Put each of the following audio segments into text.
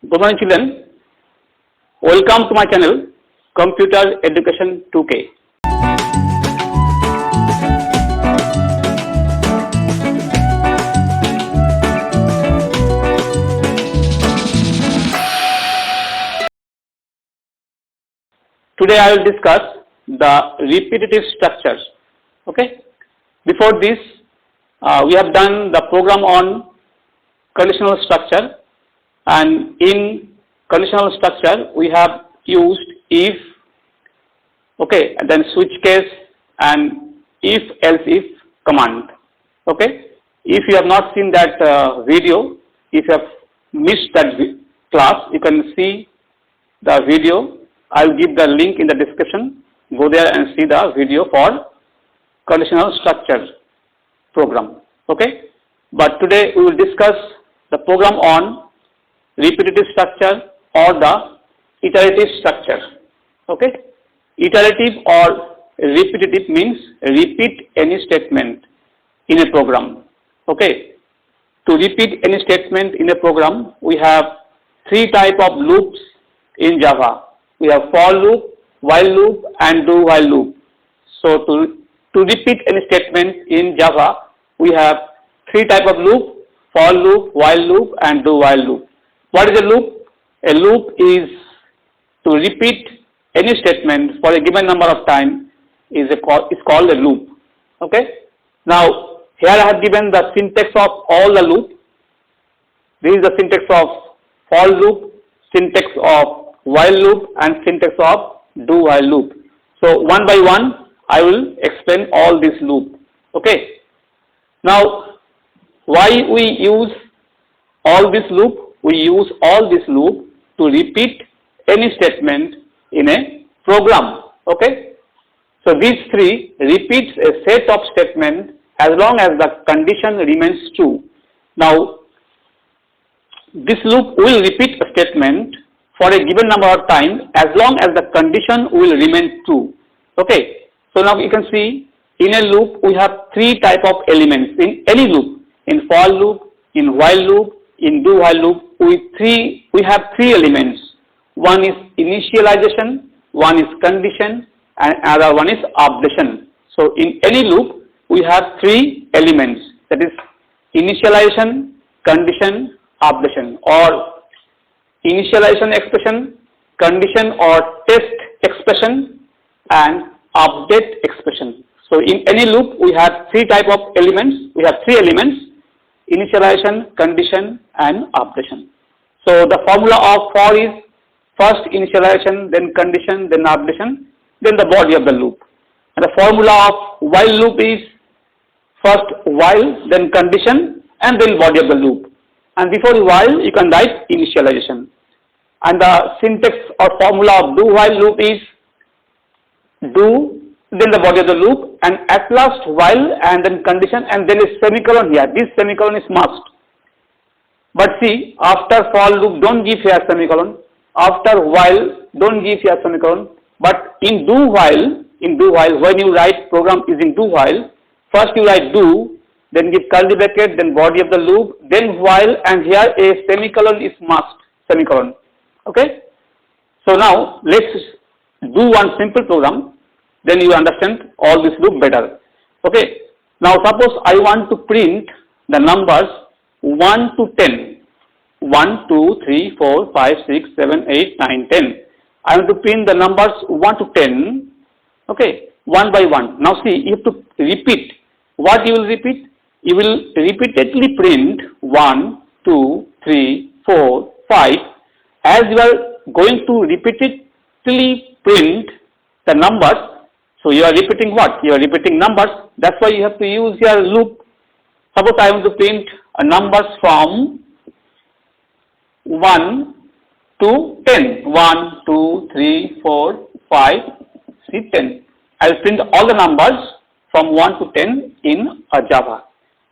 Good morning, children. Welcome to my channel, Computer Education 2K. Today I will discuss the repetitive structures. Okay. Before this, we have done the program on conditional structure, and in conditional structure we have used if, okay, and then switch case and if else if command. Okay. If you have not seen that video, if you have missed that class, you can see the video. I will give the link in the description. Go there and see the video for conditional structure program. Okay. But today we will discuss the program on repetitive structure or the iterative structure. Okay. Iterative or repetitive means repeat any statement in a program. Okay. To repeat any statement in a program, we have three types of loops in Java. We have for loop, while loop, and do while loop. So to repeat any statement in Java, we have three types of loop: for loop, while loop, and do while loop. What is a loop? A loop is to repeat any statement for a given number of time is called a loop. Okay. Now here I have given the syntax of all the loop. This is the syntax of for loop, syntax of while loop, and syntax of do while loop. So one by one I will explain all this loop. Okay. Now why we use all this loop? We use all this loop to repeat any statement in a program. Okay. So these three repeats a set of statements as long as the condition remains true. Now this loop will repeat a statement for a given number of time as long as the condition will remain true. Okay. So now you can see in a loop we have three types of elements in any loop. In for loop, in while loop, in do while loop, we have three elements. One is initialization, one is condition, and another one is updation. So in any loop we have three elements, that is initialization, condition, updation, or initialization expression, condition or test expression, and update expression. So in any loop we have three types of elements. We have three elements: initialization, condition, and updation. So the formula of for is first initialization, then condition, then updation, then the body of the loop. And the formula of while loop is first while, then condition, and then body of the loop. And before the while you can write initialization. And the syntax or formula of do while loop is do, then the body of the loop, and at last while, and then condition, and then a semicolon here. This semicolon is must. But see, after for loop don't give here semicolon, after while don't give here semicolon, but in do while when you write program using do while, first you write do, then give curly bracket, then body of the loop, then while, and here a semicolon is must, semicolon. Okay. So now let's do one simple program, then you understand all this loop better. Okay. Now suppose I want to print the numbers 1 to 10. 1, 2, 3, 4, 5, 6, 7, 8, 9, 10. I want to print the numbers 1 to 10. Okay. One by one. Now see, you have to repeat. What you will repeat? You will repeatedly print 1, 2, 3, 4, 5. As you are going to repeatedly print the numbers, so you are repeating what? You are repeating numbers. That's why you have to use your loop. Suppose I want to print numbers from 1 to 10. 1, 2, 3, 4, 5, 6, 10. I will print all the numbers from 1 to 10 in Java.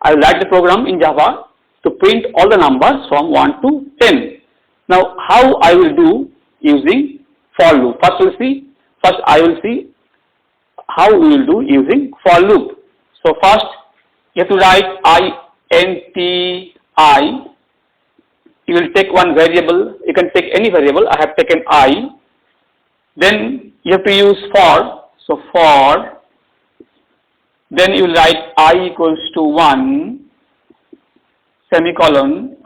I will write the program in Java to print all the numbers from 1 to 10. Now how I will do using for loop? First I will see how we will do using for loop. So first you have to write INT I you will take one variable, you can take any variable, I have taken I, then you have to use for, so for, then you will write I equals to 1, semicolon,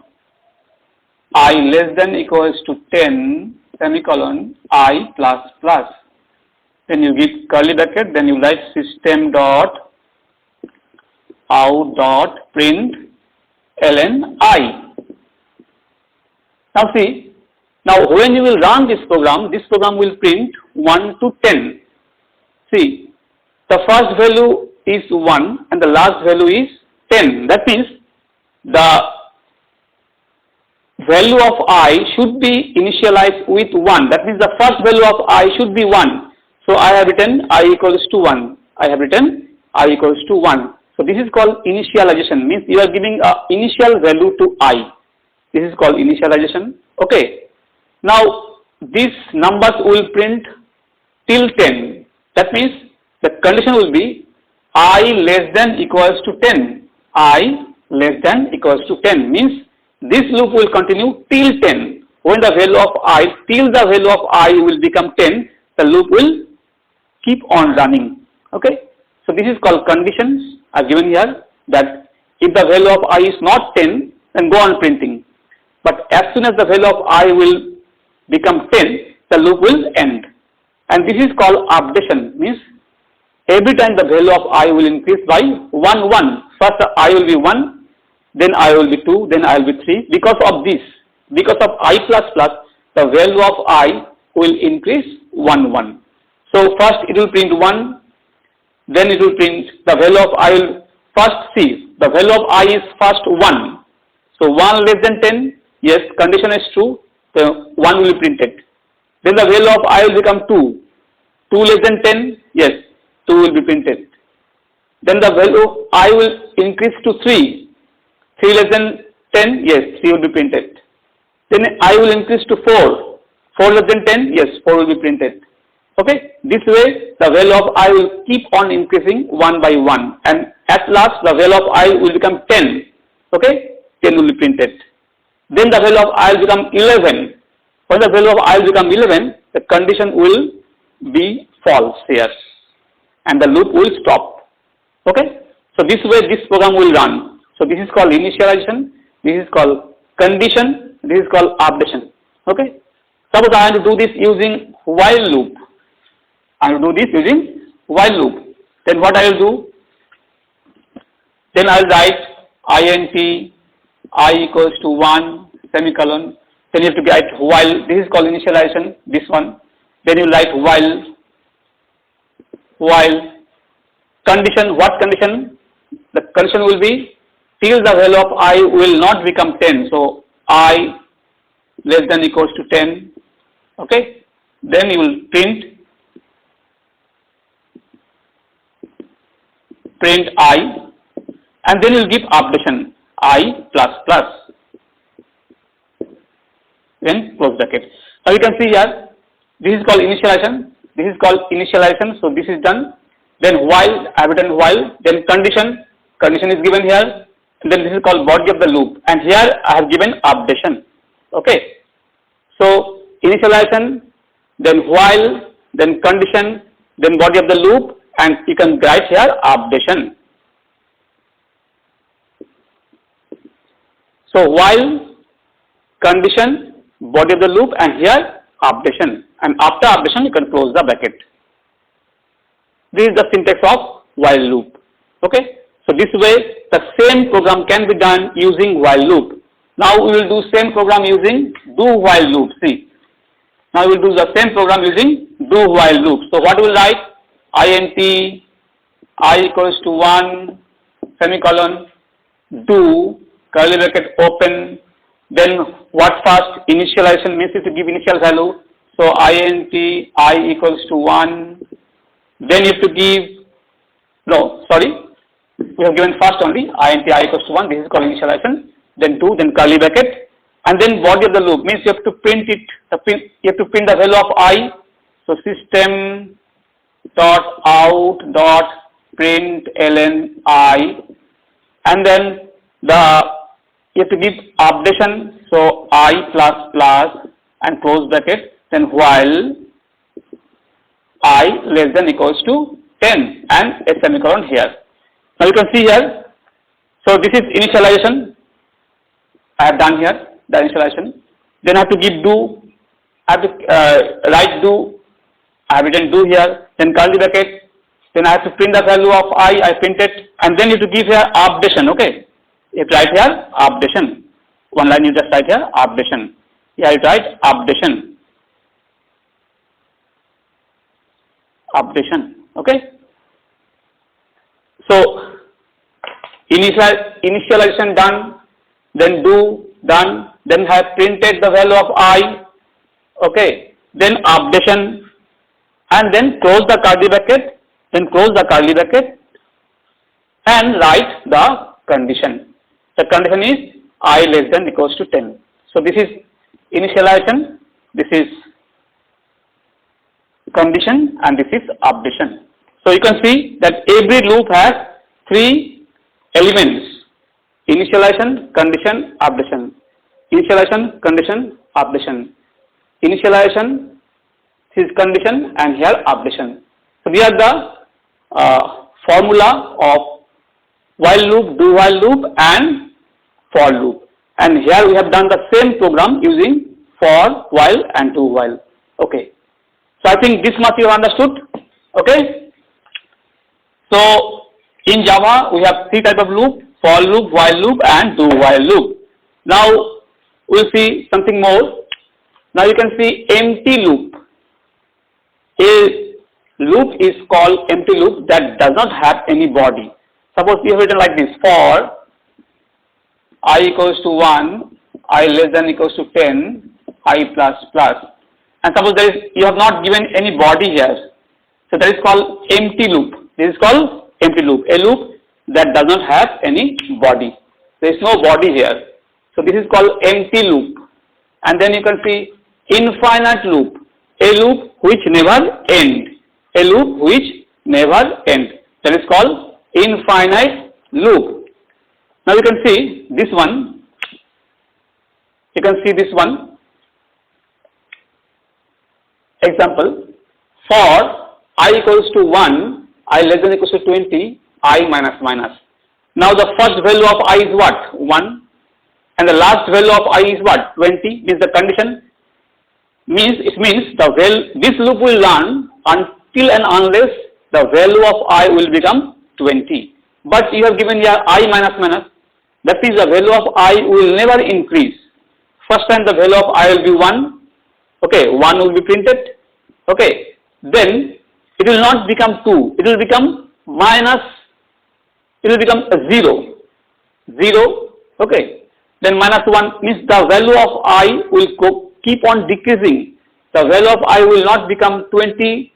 I less than equals to 10, semicolon, I plus plus. Then you give curly bracket, then you write system dot out dot print ln I. Now see, now when you will run this program will print 1 to 10. See, the first value is 1 and the last value is 10. That means the value of I should be initialized with 1. That means the first value of I should be 1. So I have written I equals to 1. I have written I equals to 1. So this is called initialization, means you are giving a initial value to I. This is called initialization. Okay. Now these numbers will print till 10. That means the condition will be I less than equals to 10. I less than equals to 10 means this loop will continue till 10. When the value of I, till the value of I will become 10, the loop will keep on running. Okay. So this is called conditions are given here, that if the value of I is not 10, then go on printing. But as soon as the value of I will become 10, the loop will end. And this is called updation, means every time the value of I will increase by 1, 1. First I will be 1, then I will be 2, then I will be 3. Because of this, because of I plus plus, the value of I will increase 1, 1. So first it will print 1, then it will print the value of I will first see, the value of I is first 1. So 1 less than 10, yes, condition is true, the 1 will be printed. Then the value of I will become 2. 2 less than 10, yes, 2 will be printed. Then the value of I will increase to 3. 3 less than 10, yes, 3 will be printed. Then I will increase to 4. 4 less than 10, yes, 4 will be printed. Okay, this way the value of I will keep on increasing 1 by 1, and at last the value of I will become 10. Okay, 10 will be printed. Then the value of I will become 11. When the value of I will become 11, the condition will be false here and the loop will stop. Okay, so this way this program will run. So this is called initialization, this is called condition, this is called updation. Okay, suppose I want to do this using while loop. I will do this using while loop. Then what I will do? Then I will write int I equals to 1 semicolon. Then you have to write while. This is called initialization. This one. Then you write while condition. What condition? The condition will be till the value of I will not become 10. So I less than equals to 10. Okay. Then you will print I, and then you will give updation I plus plus. Then close bracket. Now you can see here, this is called initialization. This is called initialization. So this is done. Then while, I have written while. Then condition. Condition is given here. And then this is called body of the loop. And here I have given updation. Okay. So initialization, then while, then condition, then body of the loop, and you can write here updation. So while, condition, body of the loop, and here updation. And after updation you can close the bracket. This is the syntax of while loop. Okay. So this way the same program can be done using while loop. Now we will do same program using do while loop. See. Now we will do the same program using do while loop. So what we will write? int I equals to 1 semicolon do curly bracket open. Then what first? Initialization means if you give initial value. So int I equals to 1. Then you have to give, no, sorry, we have given first only int I equals to 1. This is called initialization. Then 2, then curly bracket, and then body of the loop means you have to print it. You have to print the value of I. So system dot out dot print ln I, and then you have to give updation. So I plus plus and close bracket, then while I less than equals to 10 and a semicolon here. Now you can see here, so this is initialization. I have done here the initialization. Then I have to give do, I have to write do, I have written do here, then curly bracket, then I have to print the value of I print it, and then you have to give here updation, okay? You have to write here updation. One line you just write here updation. Here you write updation. Updation, okay? So initialization done, then do done, then have printed the value of I, okay? Then updation, and then close the curly bracket, then close the curly bracket and write the condition. The condition is I less than equals to 10. So this is initialization, this is condition, and this is updation. So you can see that every loop has three elements: initialization, condition, updation. Initialization, condition, updation. Initialization, this is condition, and here updation. So these are the formula of while loop, do while loop, and for loop. And here we have done the same program using for, while, and do while. Okay. So I think this much you have understood. Okay. So in Java we have three types of loop: for loop, while loop, and do while loop. Now we'll see something more. Now you can see empty loop. A loop is called empty loop that does not have any body. Suppose you have written like this: for I equals to 1, I less than equals to 10, I plus plus. And suppose you have not given any body here. So that is called empty loop. This is called empty loop. A loop that does not have any body. There is no body here. So this is called empty loop. And then you can see infinite loop. A loop which never ends. A loop which never ends. That is called infinite loop. Now you can see this one. You can see this one. Example: for I equals to 1, I less than equals to 20, I minus minus. Now the first value of I is what? 1. And the last value of I is what? 20. Means the condition means this loop will run until and unless the value of I will become 20. But you have given here I minus minus. That means the value of I will never increase. First time the value of I will be 1. Okay, 1 will be printed. Okay, then it will not become 2. It will become minus. It will become 0. 0. Okay. Then minus 1 means the value of I will keep on decreasing. The value of I will not become 20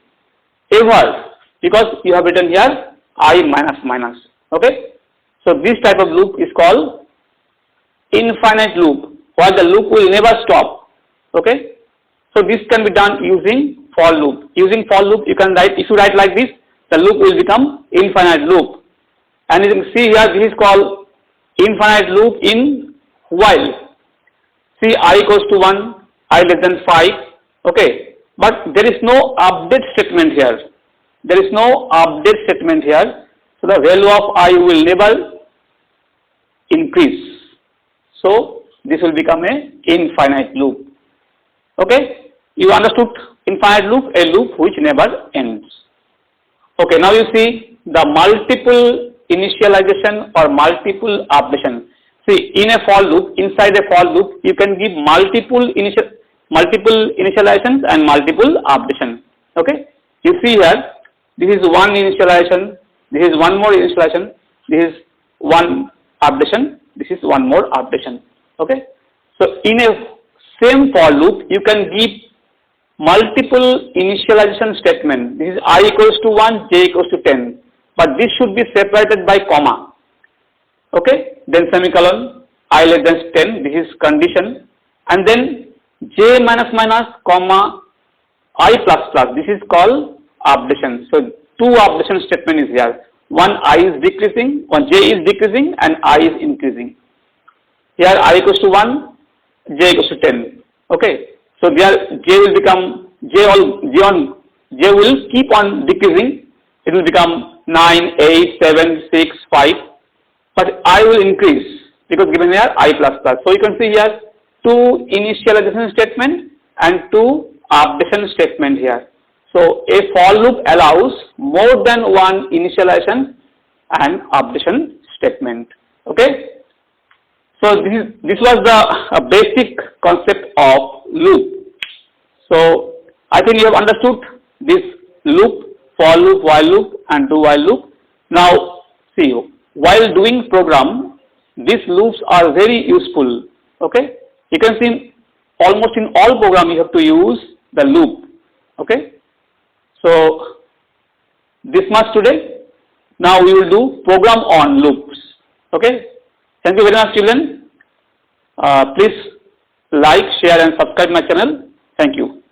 ever, because you have written here I minus minus. Okay. So this type of loop is called infinite loop, while the loop will never stop. Okay. So this can be done using for loop. Using for loop you can write, if you write like this, the loop will become infinite loop. And you can see here this is called infinite loop in while. See, I equals to 1, I less than 5. Okay. But there is no update statement here. There is no update statement here. So the value of I will never increase. So this will become a infinite loop. Okay. You understood infinite loop, a loop which never ends. Okay. Now you see the multiple initialization or multiple updation. See, in a for loop, inside a for loop, you can give multiple initializations and multiple updation. Okay. You see here, this is one initialization, this is one more initialization, this is one updation, this is one more updation. Okay. So in a same for loop, you can give multiple initialization statement. This is I equals to 1, j equals to 10. But this should be separated by comma. Okay. Then semicolon, I less than 10, this is condition. And then j minus minus, comma, I plus plus, this is called updation. So two updation statement is here. One I is decreasing, one j is decreasing, and I is increasing. Here I equals to 1, j equals to 10. Okay, so there j will become j will keep on decreasing. It will become 9, 8, 7, 6, 5, but I will increase because given here I plus plus. So you can see here 2 initialization statement and 2 updation statement here. So a for loop allows more than one initialization and updation statement. Okay. So this was the basic concept of loop. So I think you have understood this loop, for loop, while loop and do while loop. Now see, while doing program, these loops are very useful. Okay, you can see almost in all program you have to use the loop. Okay, so this much today. Now we will do program on loops. Okay, thank you very much, children. Please like, share and subscribe my channel. Thank you.